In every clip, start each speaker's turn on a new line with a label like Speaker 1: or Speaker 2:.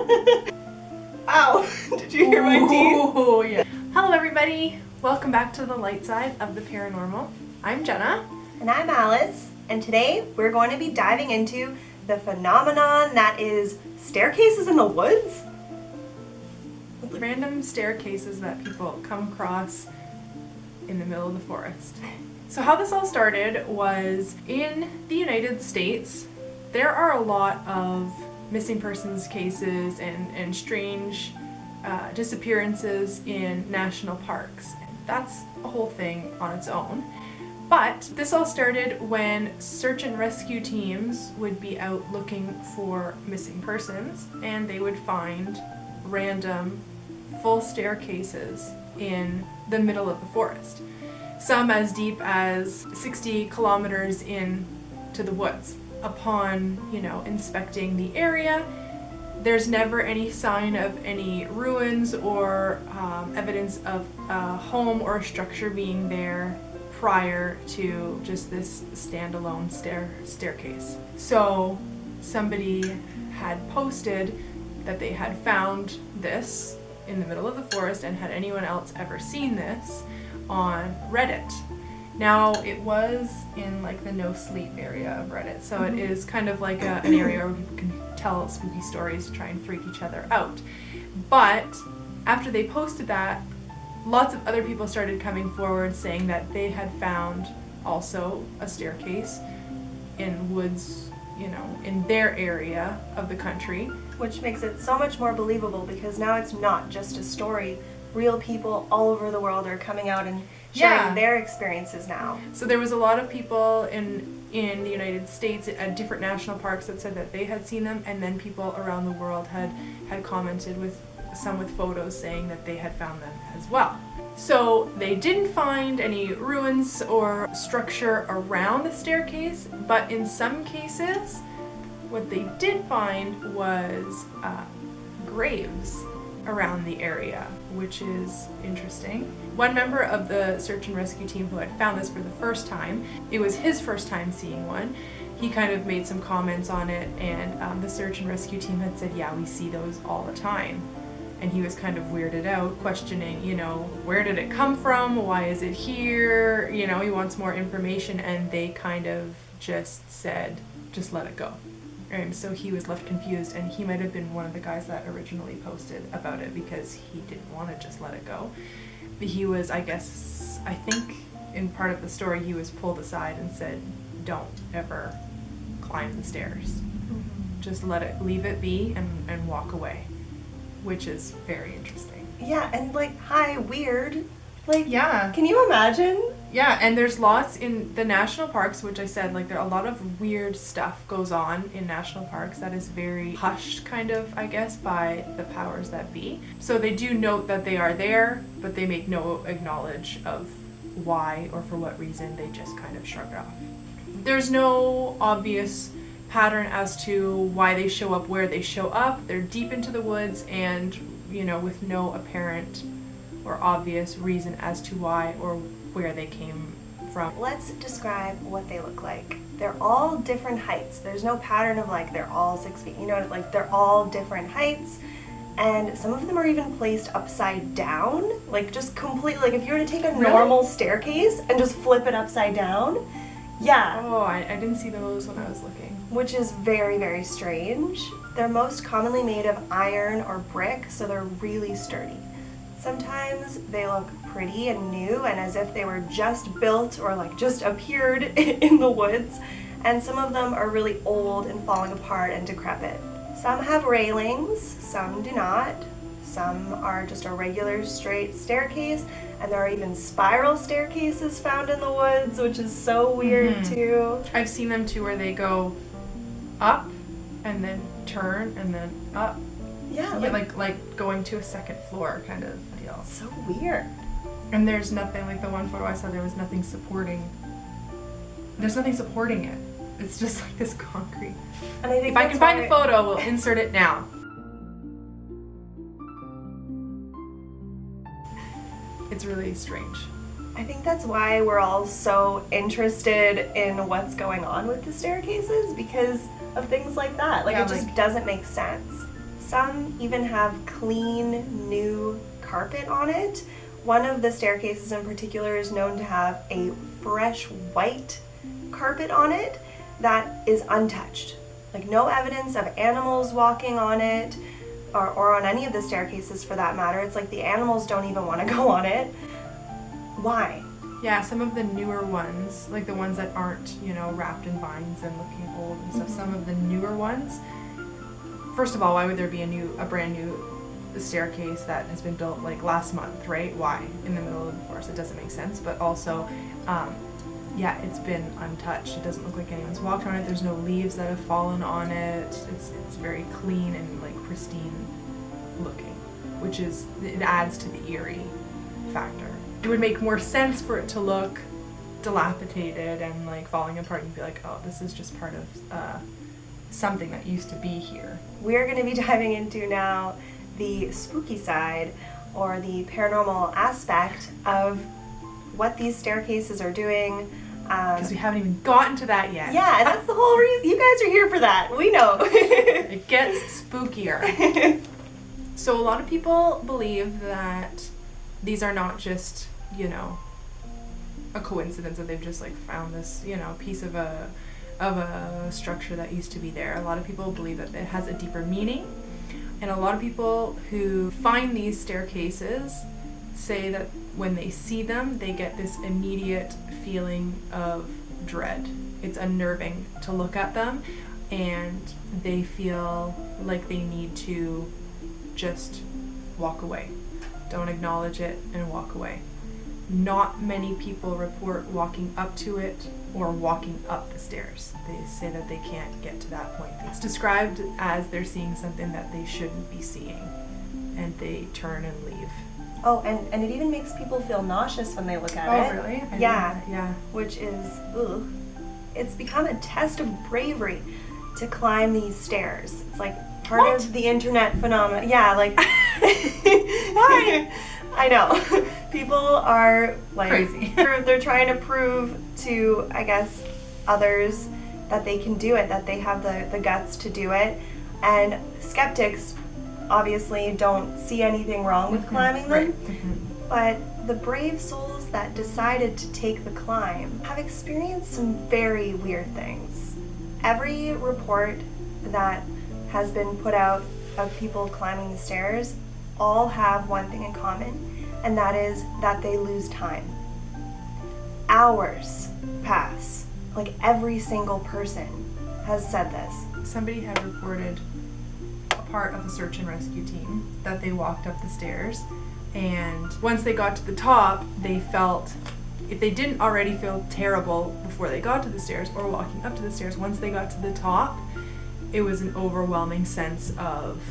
Speaker 1: Ow! Did you hear my teeth?
Speaker 2: Oh, yeah. Hello everybody! Welcome back to the light side of the paranormal. I'm Jenna.
Speaker 1: And I'm Alice, and today we're going to be diving into the phenomenon that is staircases in the woods.
Speaker 2: Random staircases that people come across in the middle of the forest. So how this all started was in the United States. There are a lot of missing persons cases and strange disappearances in national parks. That's a whole thing on its own. But this all started when search and rescue teams would be out looking for missing persons, and they would find random full staircases in the middle of the forest. Some as deep as 60 kilometers into the woods. Upon, inspecting the area, there's never any sign of any ruins or evidence of a home or a structure being there prior to just this standalone staircase. So somebody had posted that they had found this in the middle of the forest, and had anyone else ever seen this on Reddit. Now, it was in like the no sleep area of Reddit, so it is kind of like an area where people can tell spooky stories to try and freak each other out. But after they posted that, lots of other people started coming forward saying that they had found also a staircase in woods, in their area of the country.
Speaker 1: Which makes it so much more believable, because now it's not just a story. Real people all over the world are coming out and sharing their experiences now.
Speaker 2: So there was a lot of people in the United States at different national parks that said that they had seen them, and then people around the world had commented with photos saying that they had found them as well. So they didn't find any ruins or structure around the staircase, but in some cases what they did find was graves around the area, which is interesting. One member of the search and rescue team who had found this for the first time, it was his first time seeing one. He kind of made some comments on it, and the search and rescue team had said, yeah, we see those all the time. And he was kind of weirded out, questioning, where did it come from? Why is it here? He wants more information, and they kind of just said, just let it go. And so he was left confused, and he might have been one of the guys that originally posted about it because he didn't want to just let it go. But he was, I think in part of the story, he was pulled aside and said, don't ever climb the stairs. Mm-hmm. Just leave it be and walk away, which is very interesting.
Speaker 1: Yeah, and weird.
Speaker 2: Yeah.
Speaker 1: Can you imagine?
Speaker 2: Yeah, and there's lots in the national parks, which I said, there are a lot of weird stuff goes on in national parks that is very hushed, kind of, I guess, by the powers that be. So they do note that they are there, but they make no acknowledge of why or for what reason. They just kind of shrug it off. There's no obvious pattern as to why they show up where they show up. They're deep into the woods and, with no apparent or obvious reason as to why or where they came from.
Speaker 1: Let's describe what they look like. They're all different heights. There's no pattern of they're all 6 feet. They're all different heights, and some of them are even placed upside down. Just completely, if you were to take a normal staircase and just flip it upside down. Yeah.
Speaker 2: Oh, I didn't see those when I was looking.
Speaker 1: Which is very, very strange. They're most commonly made of iron or brick, so they're really sturdy. Sometimes they look pretty and new and as if they were just built or just appeared in the woods, and some of them are really old and falling apart and decrepit. Some have railings, some do not. Some are just a regular straight staircase, and there are even spiral staircases found in the woods, which is so weird too.
Speaker 2: I've seen them too, where they go up and then turn and then up.
Speaker 1: Yeah,
Speaker 2: like going to a second floor kind of deal.
Speaker 1: So weird.
Speaker 2: And there's nothing, the one photo I saw, there's nothing supporting it. It's just this concrete.
Speaker 1: And I think
Speaker 2: if I can find the photo, we'll insert it now. It's really strange.
Speaker 1: I think that's why we're all so interested in what's going on with the staircases, because of things like that. It just doesn't make sense. Some even have clean, new carpet on it. One of the staircases in particular is known to have a fresh white carpet on it that is untouched. Like no evidence of animals walking on it, or on any of the staircases for that matter. It's like the animals don't even want to go on it. Why?
Speaker 2: Yeah, some of the newer ones, like the ones that aren't, wrapped in vines and looking old and stuff, some of the newer ones, first of all, why would there be a brand new staircase that has been built like last month, right? Why? In the middle of the forest, it doesn't make sense. But also, it's been untouched. It doesn't look like anyone's walked on it. There's no leaves that have fallen on it. It's very clean and like pristine looking, it adds to the eerie factor. It would make more sense for it to look dilapidated and like falling apart and be like, oh, this is just part of something that used to be here.
Speaker 1: We're going to be diving into now the spooky side, or the paranormal aspect of what these staircases are doing.
Speaker 2: Because we haven't even gotten to that yet.
Speaker 1: Yeah, and that's the whole reason. You guys are here for that. We know.
Speaker 2: It gets spookier. So a lot of people believe that these are not just, a coincidence that they've just like found this, piece of a structure that used to be there. A lot of people believe that it has a deeper meaning. And a lot of people who find these staircases say that when they see them, they get this immediate feeling of dread. It's unnerving to look at them, and they feel like they need to just walk away. Don't acknowledge it and walk away. Not many people report walking up to it or walking up the stairs. They say that they can't get to that point. It's described as they're seeing something that they shouldn't be seeing, and they turn and leave.
Speaker 1: Oh, and it even makes people feel nauseous when they look at it.
Speaker 2: Oh, really?
Speaker 1: Yeah. Which is, it's become a test of bravery to climb these stairs. It's like part of the internet phenomenon. Yeah, like...
Speaker 2: Why?
Speaker 1: I know. People are like
Speaker 2: crazy.
Speaker 1: They're trying to prove to, I guess, others that they can do it, that they have the guts to do it. And skeptics obviously don't see anything wrong with climbing them.
Speaker 2: Right.
Speaker 1: But the brave souls that decided to take the climb have experienced some very weird things. Every report that has been put out of people climbing the stairs all have one thing in common, and that is that they lose time. Hours pass. Like every single person has said this.
Speaker 2: Somebody had reported a part of a search and rescue team that they walked up the stairs, and once they got to the top, they felt, if they didn't already feel terrible before they got to the stairs or walking up to the stairs, once they got to the top, it was an overwhelming sense of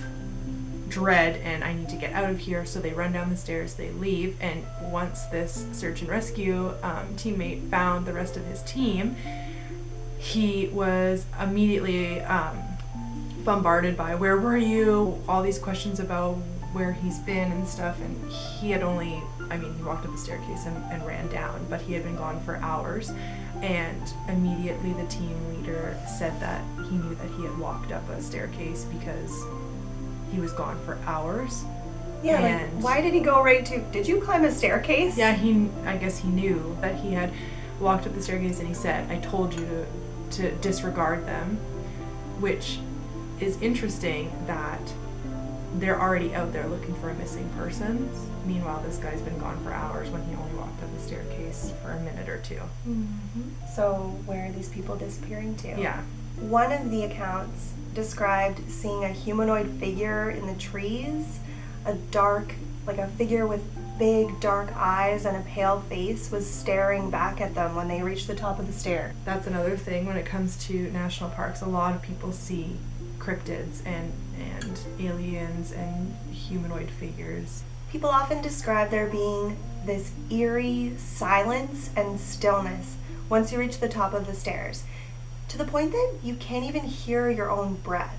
Speaker 2: dread and I need to get out of here. So they run down the stairs, they leave, and once this search and rescue teammate found the rest of his team, he was immediately bombarded by, where were you? All these questions about where he's been and stuff, and he had only, he walked up the staircase and ran down, but he had been gone for hours. And immediately the team leader said that he knew that he had walked up a staircase because he was gone for hours.
Speaker 1: Yeah, and like, why did he go right to, did you climb a staircase?
Speaker 2: Yeah, I guess he knew that he had walked up the staircase, and he said, I told you to disregard them, which is interesting that they're already out there looking for a missing person. Meanwhile, this guy's been gone for hours when he only walked up the staircase for a minute or two.
Speaker 1: Mm-hmm. So where are these people disappearing to?
Speaker 2: Yeah.
Speaker 1: One of the accounts described seeing a humanoid figure in the trees, a figure with big dark eyes and a pale face was staring back at them when they reached the top of the stair.
Speaker 2: That's another thing when it comes to national parks. A lot of people see cryptids and aliens and humanoid figures.
Speaker 1: People often describe there being this eerie silence and stillness once you reach the top of the stairs, to the point that you can't even hear your own breath.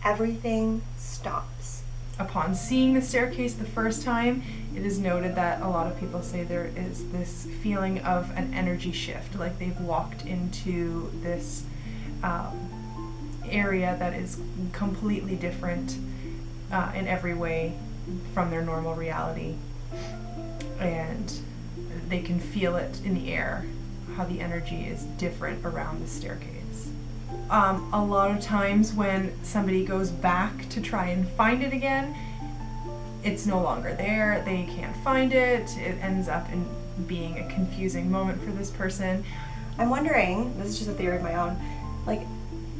Speaker 1: Everything stops.
Speaker 2: Upon seeing the staircase the first time, it is noted that a lot of people say there is this feeling of an energy shift, like they've walked into this area that is completely different in every way from their normal reality. And they can feel it in the air, how the energy is different around the staircase. A lot of times when somebody goes back to try and find it again, it's no longer there, they can't find it, it ends up in being a confusing moment for this person.
Speaker 1: I'm wondering, this is just a theory of my own, like,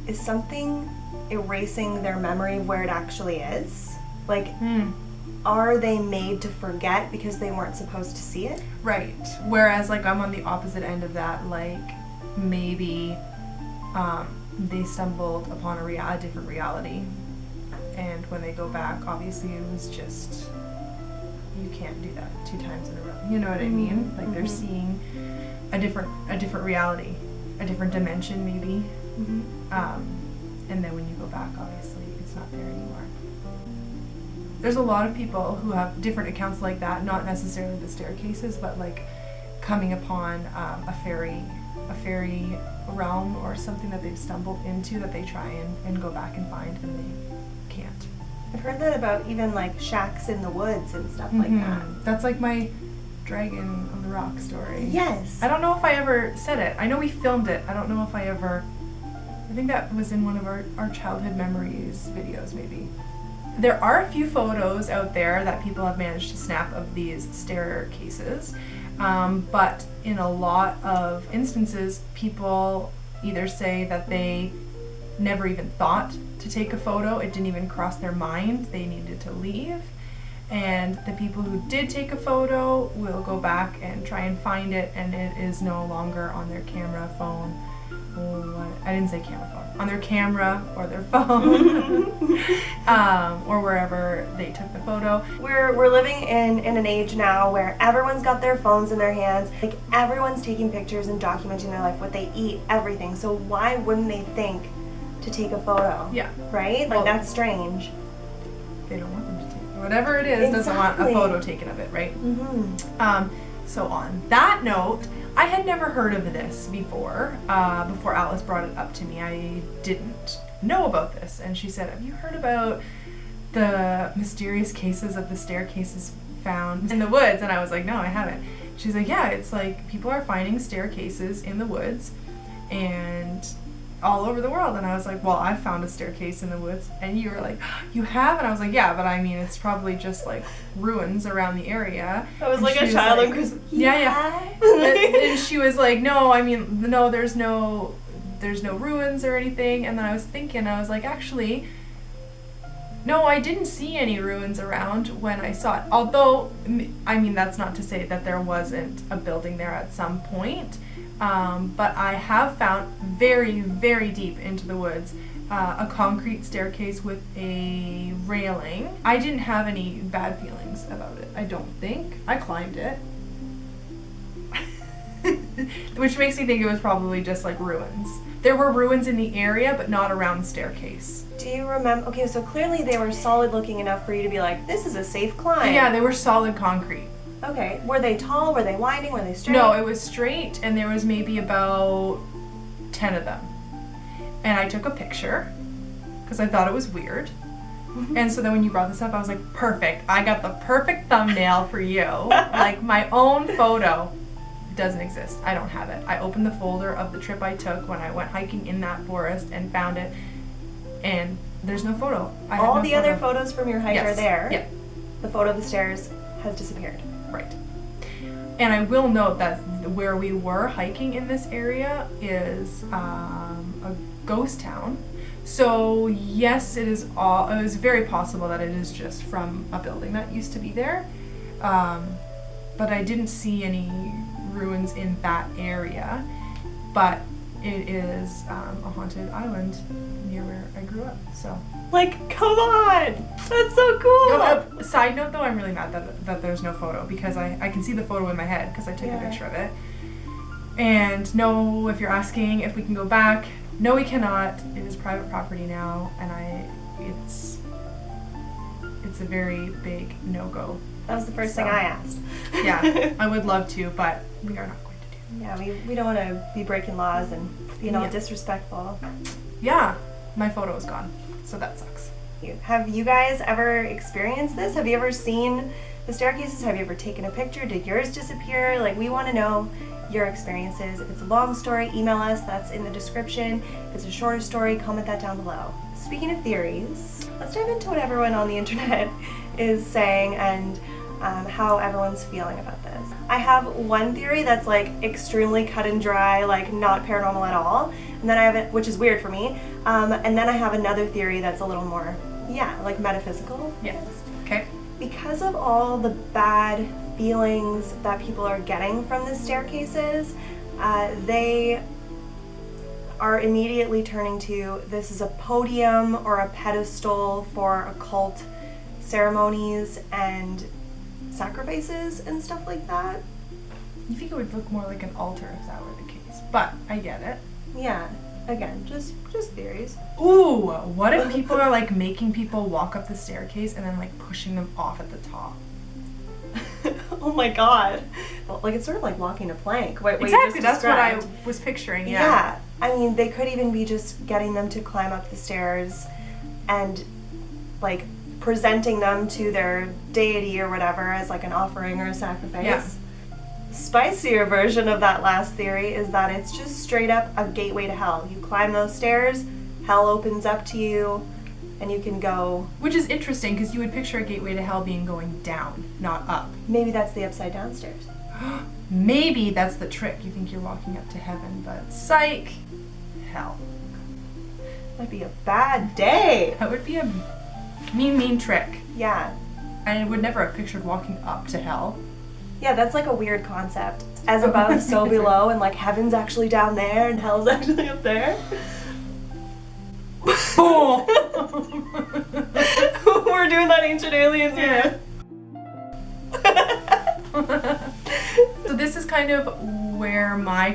Speaker 1: is something erasing their memory of where it actually is? Like, are they made to forget because they weren't supposed to see it?
Speaker 2: Right. Whereas, like, I'm on the opposite end of that. Like, maybe they stumbled upon a different reality, and when they go back, obviously it was just, you can't do that 2 times in a row. You know what I mean? Like, they're seeing a different reality, a different dimension, maybe. And then when you go back, obviously it's not there anymore. There's a lot of people who have different accounts like that, not necessarily the staircases, but like coming upon a fairy realm or something that they've stumbled into that they try and go back and find, and they can't.
Speaker 1: I've heard that about even like shacks in the woods and stuff like that.
Speaker 2: That's like my Dragon on the Rock story.
Speaker 1: Yes.
Speaker 2: I don't know if I ever said it. I know we filmed it. I don't know if I think that was in one of our childhood memories videos, maybe. There are a few photos out there that people have managed to snap of these staircases, but in a lot of instances, people either say that they never even thought to take a photo, it didn't even cross their mind, they needed to leave, and the people who did take a photo will go back and try and find it, and it is no longer on their camera, phone, I didn't say camera phone, on their camera or their phone, or wherever they took the photo.
Speaker 1: We're living in an age now where everyone's got their phones in their hands. Like, everyone's taking pictures and documenting their life, what they eat, everything. So why wouldn't they think to take a photo?
Speaker 2: Yeah.
Speaker 1: Right? Like,
Speaker 2: Well,
Speaker 1: that's strange.
Speaker 2: They don't want them to take it. Whatever it is, doesn't want a photo taken of it, right? So on that note, I had never heard of this before Alice brought it up to me. I didn't know about this, and she said, have you heard about the mysterious cases of the staircases found in the woods? And I was like, no, I haven't. She's like, yeah, it's like people are finding staircases in the woods and all over the world. And I was like, well, I found a staircase in the woods. And you were like, you have? And I was like, yeah, but I mean, it's probably just like ruins around the area.
Speaker 1: I was
Speaker 2: and
Speaker 1: like a child on Christmas.
Speaker 2: Yeah. And she was like, no, I mean, no, there's no ruins or anything. And then I was thinking, I was like, actually, no, I didn't see any ruins around when I saw it. Although, I mean, that's not to say that there wasn't a building there at some point. But I have found very, very deep into the woods a concrete staircase with a railing. I didn't have any bad feelings about it, I don't think. I climbed it. Which makes me think it was probably just like ruins. There were ruins in the area, but not around the staircase.
Speaker 1: Do you remember? Okay, so clearly they were solid looking enough for you to be like, this is a safe climb.
Speaker 2: Yeah, they were solid concrete.
Speaker 1: Okay. Were they tall? Were they winding? Were they straight?
Speaker 2: No, it was straight, and there was maybe about 10 of them. And I took a picture because I thought it was weird. And so then when you brought this up, I was like, perfect. I got the perfect thumbnail for you. Like, my own photo. It doesn't exist. I don't have it. I opened the folder of the trip I took when I went hiking in that forest and found it. And there's no photo.
Speaker 1: All the other photos from your hike are there.
Speaker 2: Yeah.
Speaker 1: The photo of the stairs has disappeared.
Speaker 2: Right. And I will note that where we were hiking in this area is a ghost town. So yes, it is very possible that it is just from a building that used to be there. But I didn't see any ruins in that area. But it is a haunted island near where I grew up. So.
Speaker 1: Like, come on! That's so cool!
Speaker 2: No, side note though, I'm really mad that there's no photo because I can see the photo in my head because I took a picture of it. And no, if you're asking if we can go back, no, we cannot. It is private property now, and it's a very big no-go.
Speaker 1: That was the first thing I asked.
Speaker 2: Yeah, I would love to, but we are not going to do.
Speaker 1: Yeah, we don't want to be breaking laws and being all disrespectful.
Speaker 2: Yeah, my photo is gone. So that sucks.
Speaker 1: Have you guys ever experienced this? Have you ever seen the staircases? Have you ever taken a picture? Did yours disappear? Like, we want to know your experiences. If it's a long story, email us. That's in the description. If it's a shorter story, comment that down below. Speaking of theories, let's dive into what everyone on the internet is saying and how everyone's feeling about this. I have one theory that's like extremely cut and dry, like not paranormal at all, and then I have it, which is weird for me, and then I have another theory that's a little more, like metaphysical.
Speaker 2: Yes. Okay.
Speaker 1: Because of all the bad feelings that people are getting from the staircases, they are immediately turning to this is a podium or a pedestal for occult ceremonies and sacrifices and stuff like that.
Speaker 2: You think it would look more like an altar if that were the case, but I get it.
Speaker 1: Yeah, again, just theories.
Speaker 2: Ooh, what if people are like making people walk up the staircase and then like pushing them off at the top?
Speaker 1: Oh my god. Well, like it's sort of like walking a plank. What
Speaker 2: Exactly,
Speaker 1: you just
Speaker 2: that's what I
Speaker 1: described.
Speaker 2: was picturing, yeah.
Speaker 1: Yeah, I mean, they could even be just getting them to climb up the stairs and like presenting them to their deity or whatever as like an offering or a sacrifice.
Speaker 2: Yeah.
Speaker 1: Spicier version of that last theory is that it's just straight up a gateway to hell. You climb those stairs, hell opens up to you, and you can go.
Speaker 2: Which is interesting because you would picture a gateway to hell being going down, not up.
Speaker 1: Maybe that's the upside down stairs.
Speaker 2: Maybe that's the trick. You think you're walking up to heaven, but psych, hell.
Speaker 1: That'd be a bad day.
Speaker 2: That would be a mean trick.
Speaker 1: Yeah.
Speaker 2: I would never have pictured walking up to hell.
Speaker 1: Yeah, that's like a weird concept. As above, so below, and like heaven's actually down there and hell's actually up there.
Speaker 2: Oh.
Speaker 1: We're doing that Ancient Aliens here.
Speaker 2: So this is kind of where my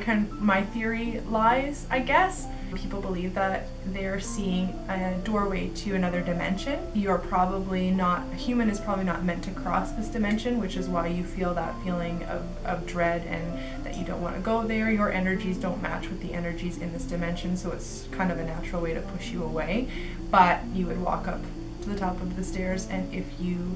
Speaker 2: theory lies, I guess. People believe that they're seeing a doorway to another dimension. A human is probably not meant to cross this dimension, which is why you feel that feeling of dread and that you don't want to go there. Your energies don't match with the energies in this dimension, so it's kind of a natural way to push you away. But you would walk up to the top of the stairs, and if you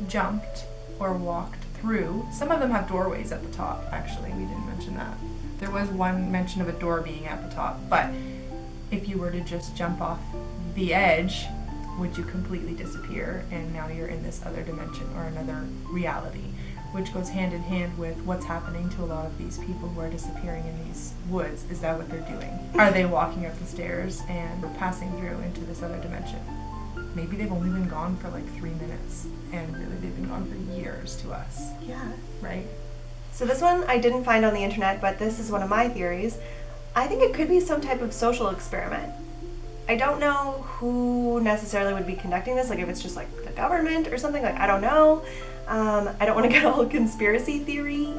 Speaker 2: jumped or walked through, some of them have doorways at the top, actually, we didn't mention that. There was one mention of a door being at the top, but if you were to just jump off the edge, would you completely disappear and now you're in this other dimension or another reality, which goes hand in hand with what's happening to a lot of these people who are disappearing in these woods. Is that what they're doing? Are they walking up the stairs and passing through into this other dimension? Maybe they've only been gone for like 3 minutes and really they've been gone for years to us.
Speaker 1: Yeah.
Speaker 2: Right?
Speaker 1: So this one I didn't find on the internet, but this is one of my theories. I think it could be some type of social experiment. I don't know who necessarily would be conducting this, like if it's just like the government or something, like I don't know. I don't want to get all conspiracy theory,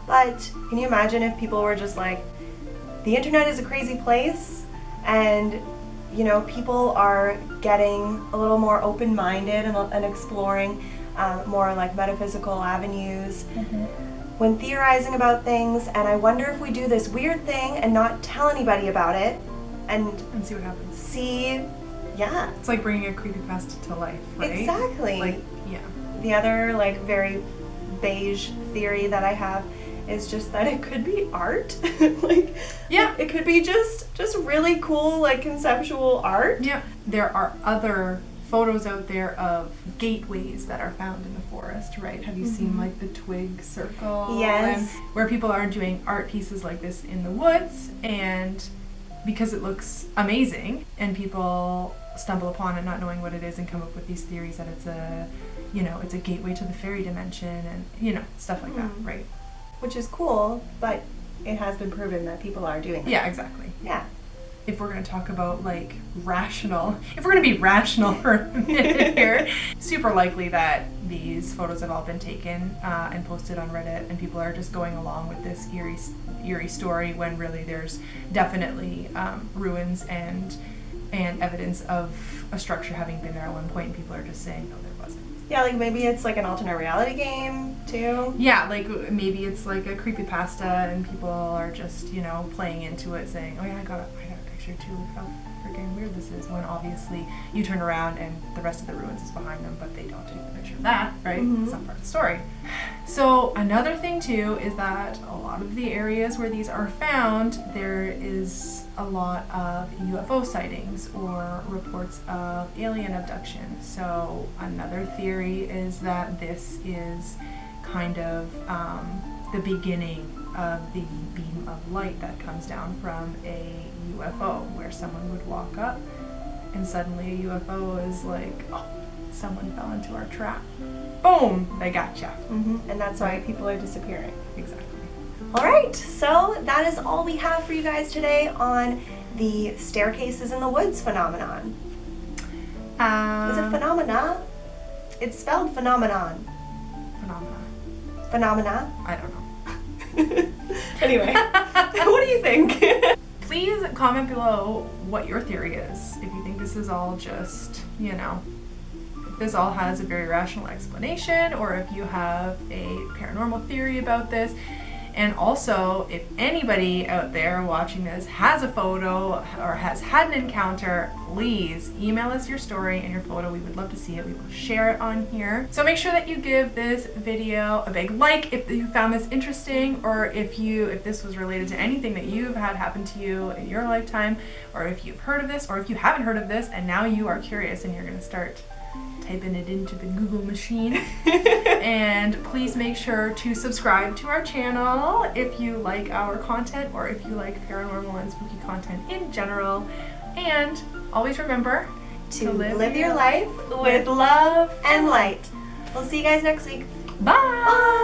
Speaker 1: but can you imagine if people were just like, the internet is a crazy place and people are getting a little more open-minded and exploring more like metaphysical avenues when theorizing about things, and I wonder if we do this weird thing and not tell anybody about it and
Speaker 2: see what happens.
Speaker 1: Yeah.
Speaker 2: It's like bringing a creepypasta to life, right?
Speaker 1: Exactly.
Speaker 2: Like, yeah.
Speaker 1: The other like very beige theory that I have is just that it could be art. Like,
Speaker 2: yeah,
Speaker 1: it could be just really cool like conceptual art.
Speaker 2: Yeah. There are other photos out there of gateways that are found in the forest, right? Have you seen like the twig circle?
Speaker 1: Yes.
Speaker 2: And where people are doing art pieces like this in the woods, and because it looks amazing and people stumble upon it not knowing what it is and come up with these theories that it's a gateway to the fairy dimension and stuff like that, right?
Speaker 1: Which is cool, but it has been proven that people are doing that.
Speaker 2: Yeah, exactly.
Speaker 1: Yeah.
Speaker 2: If we're going to talk about like if we're going to be rational for a minute here, super likely that these photos have all been taken and posted on Reddit and people are just going along with this eerie story when really there's definitely ruins and evidence of a structure having been there at one point and people are just saying no, there wasn't.
Speaker 1: Yeah, like maybe it's like an alternate reality game too.
Speaker 2: Yeah, like maybe it's like a creepypasta and people are just, playing into it saying, oh yeah, I got a picture too freaking weird this is, when obviously you turn around and the rest of the ruins is behind them, but they don't take the picture of that, right? It's not part of the story. So another thing too is that a lot of the areas where these are found, there is a lot of UFO sightings or reports of alien abduction. So another theory is that this is kind of the beginning of the beam of light that comes down from a UFO, where someone would walk up and suddenly a UFO is like, oh, someone fell into our trap. Boom, they gotcha.
Speaker 1: And that's why people are disappearing.
Speaker 2: Exactly.
Speaker 1: All right, so that is all we have for you guys today on the staircases in the woods phenomenon. Is it phenomena? It's spelled phenomenon. Phenomena?
Speaker 2: I don't know.
Speaker 1: Anyway, what do you think?
Speaker 2: Please comment below what your theory is. If you think this is all just, you know, if this all has a very rational explanation, or if you have a paranormal theory about this. And also, if anybody out there watching this has a photo or has had an encounter, please email us your story and your photo. We would love to see it. We will share it on here. So make sure that you give this video a big like if you found this interesting, or if this was related to anything that you've had happen to you in your lifetime, or if you've heard of this, or if you haven't heard of this and now you are curious and you're going to start typing it into the Google machine. And please make sure to subscribe to our channel if you like our content, or if you like paranormal and spooky content in general. And always remember
Speaker 1: to live your life with love and light. We'll see you guys next week.
Speaker 2: Bye!